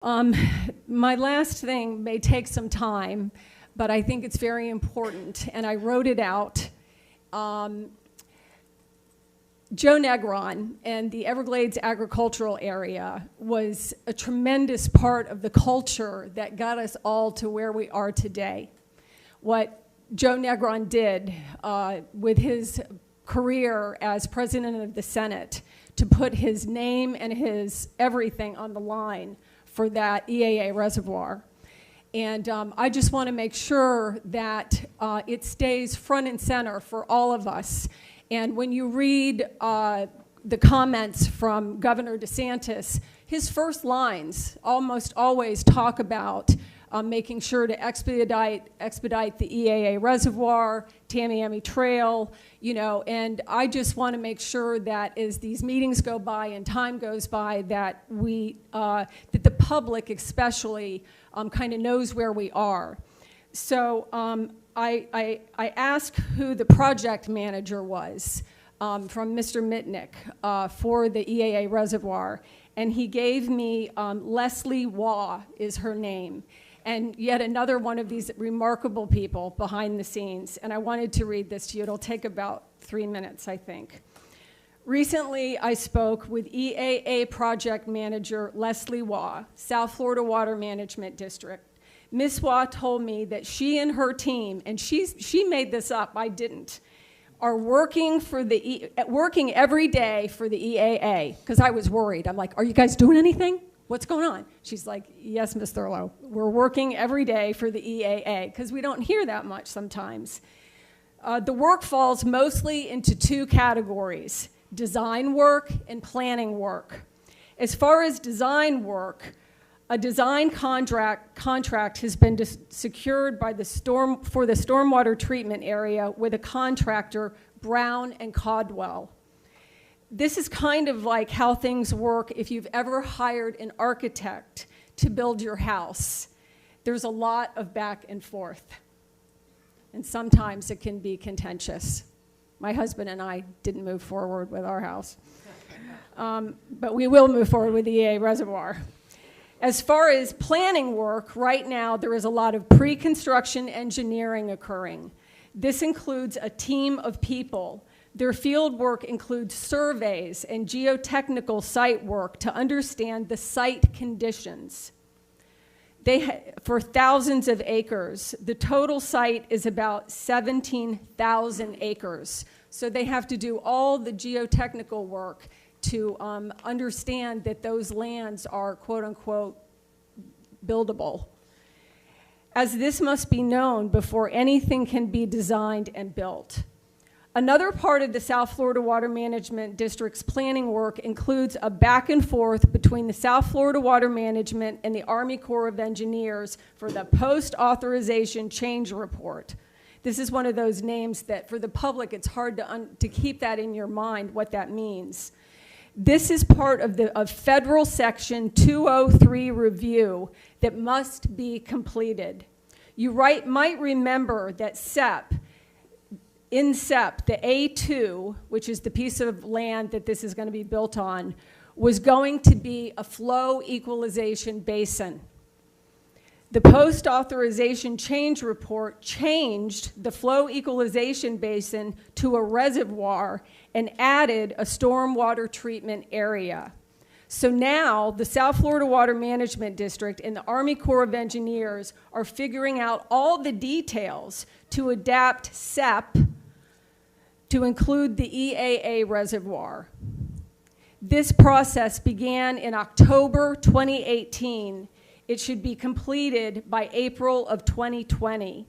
My last thing may take some time, but I think it's very important, and I wrote it out. Joe Negron and the Everglades agricultural area was a tremendous part of the culture that got us all to where we are today. What Joe Negron did with his career as president of the Senate to put his name and his everything on the line for that EAA reservoir. And I just want to make sure that it stays front and center for all of us. And when you read the comments from Governor DeSantis, his first lines almost always talk about making sure to expedite the EAA reservoir, Tamiami Trail, you know, and I just want to make sure that as these meetings go by and time goes by, that that the public especially kind of knows where we are. So I asked who the project manager was from Mr. Mitnick for the EAA reservoir, and he gave me Leslie Waugh is her name. And yet another one of these remarkable people behind the scenes. And I wanted to read this to you. It'll take about 3 minutes, I think. Recently, I spoke with EAA project manager Leslie Waugh, South Florida Water Management District. Ms. Waugh told me that she and her team, and she made this up, I didn't, are working every day for the EAA, because I was worried. I'm like, are you guys doing anything? What's going on? She's like, yes, Ms. Thurlow, we're working every day for the EAA, because we don't hear that much sometimes. The work falls mostly into two categories, design work and planning work. As far as design work, a design contract has been secured by for the stormwater treatment area with a contractor, Brown and Caldwell. This is kind of like how things work if you've ever hired an architect to build your house. There's a lot of back and forth, and sometimes it can be contentious. My husband and I didn't move forward with our house, but we will move forward with the EA reservoir. As far as planning work, right now there is a lot of pre-construction engineering occurring. This includes a team of people. Their field work includes surveys and geotechnical site work to understand the site conditions. For thousands of acres, the total site is about 17,000 acres. So they have to do all the geotechnical work to understand that those lands are quote unquote buildable, as this must be known before anything can be designed and built. Another part of the South Florida Water Management District's planning work includes a back and forth between the South Florida Water Management and the Army Corps of Engineers for the post-authorization change report. This is one of those names that for the public it's hard to keep that in your mind what that means. This is part of Federal Section 203 review that must be completed. You might remember that in SEP, the A2, which is the piece of land that this is going to be built on, was going to be a flow equalization basin. The post-authorization change report changed the flow equalization basin to a reservoir and added a stormwater treatment area. So now the South Florida Water Management District and the Army Corps of Engineers are figuring out all the details to adapt SEP to include the EAA reservoir. This process began in October 2018. It should be completed by April of 2020.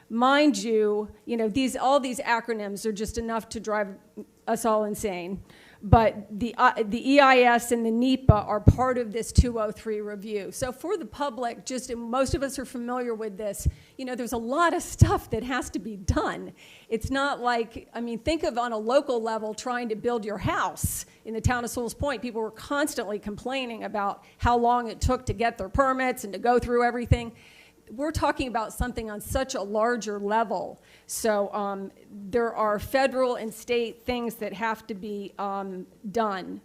Mind you, all these acronyms are just enough to drive us all insane. But the EIS and the NEPA are part of this 203 review. So for the public, most of us are familiar with this, there's a lot of stuff that has to be done. It's not like, think of on a local level trying to build your house in the town of Sewell's Point. People were constantly complaining about how long it took to get their permits and to go through everything. We're talking about something on such a larger level. So there are federal and state things that have to be done.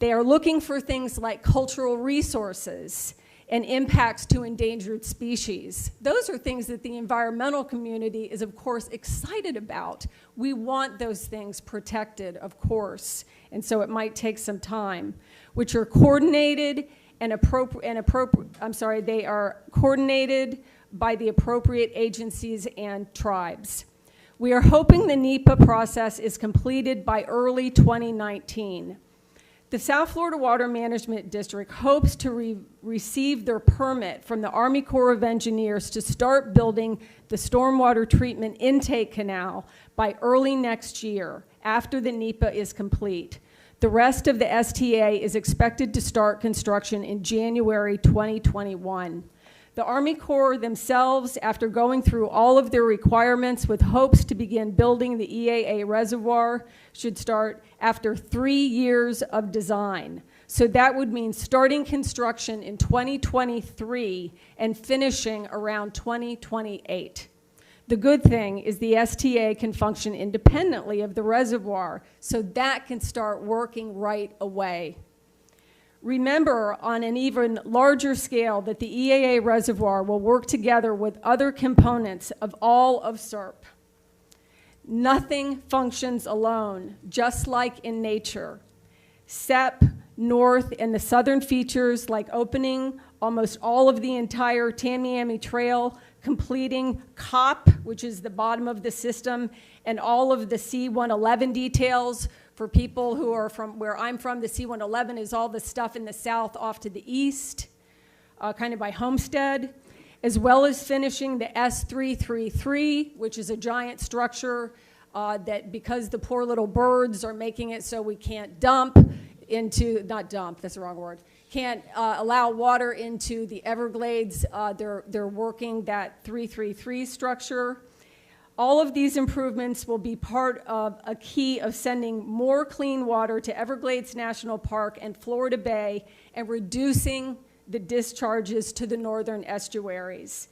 They are looking for things like cultural resources and impacts to endangered species. Those are things that the environmental community is, of course, excited about. We want those things protected, of course, and so it might take some time, which are coordinated and they are coordinated by the appropriate agencies and tribes. We are hoping the NEPA process is completed by early 2019. The South Florida Water Management District hopes to receive their permit from the Army Corps of Engineers to start building the stormwater treatment intake canal by early next year, after the NEPA is complete. The rest of the STA is expected to start construction in January 2021. The Army Corps themselves, after going through all of their requirements with hopes to begin building the EAA reservoir, should start after 3 years of design. So that would mean starting construction in 2023 and finishing around 2028. The good thing is the STA can function independently of the reservoir, so that can start working right away. Remember, on an even larger scale, that the EAA reservoir will work together with other components of all of SERP. Nothing functions alone, just like in nature. SEP, North, and the southern features, like opening almost all of the entire Tamiami Trail, completing COP, which is the bottom of the system, and all of the C-111 details. For people who are from where I'm from, the C-111 is all the stuff in the south off to the east, kind of by Homestead, as well as finishing the S-333, which is a giant structure that, because the poor little birds are making it so we can't dump into, not dump, that's the wrong word, can't allow water into the Everglades, they're working that 333 structure. All of these improvements will be part of a key of sending more clean water to Everglades National Park and Florida Bay and reducing the discharges to the northern estuaries.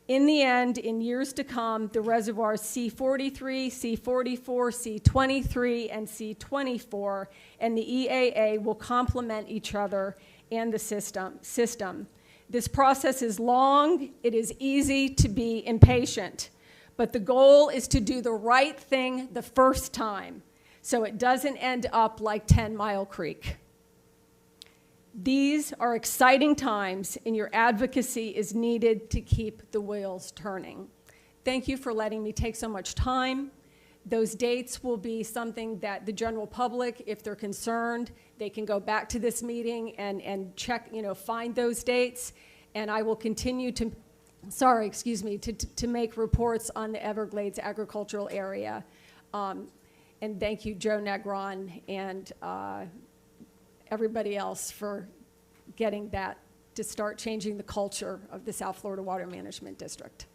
In the end, in years to come, the reservoirs C43, C44, C23, and C24 and the EAA will complement each other and the system. This process is long. It is easy to be impatient. But the goal is to do the right thing the first time, so it doesn't end up like 10 Mile Creek. These are exciting times, and your advocacy is needed to keep the wheels turning. Thank you for letting me take so much time. Those dates will be something that the general public, if they're concerned, they can go back to this meeting and check, find those dates, and I will continue to to make reports on the Everglades agricultural area. And thank you, Joe Negron, and everybody else for getting that to start changing the culture of the South Florida Water Management District.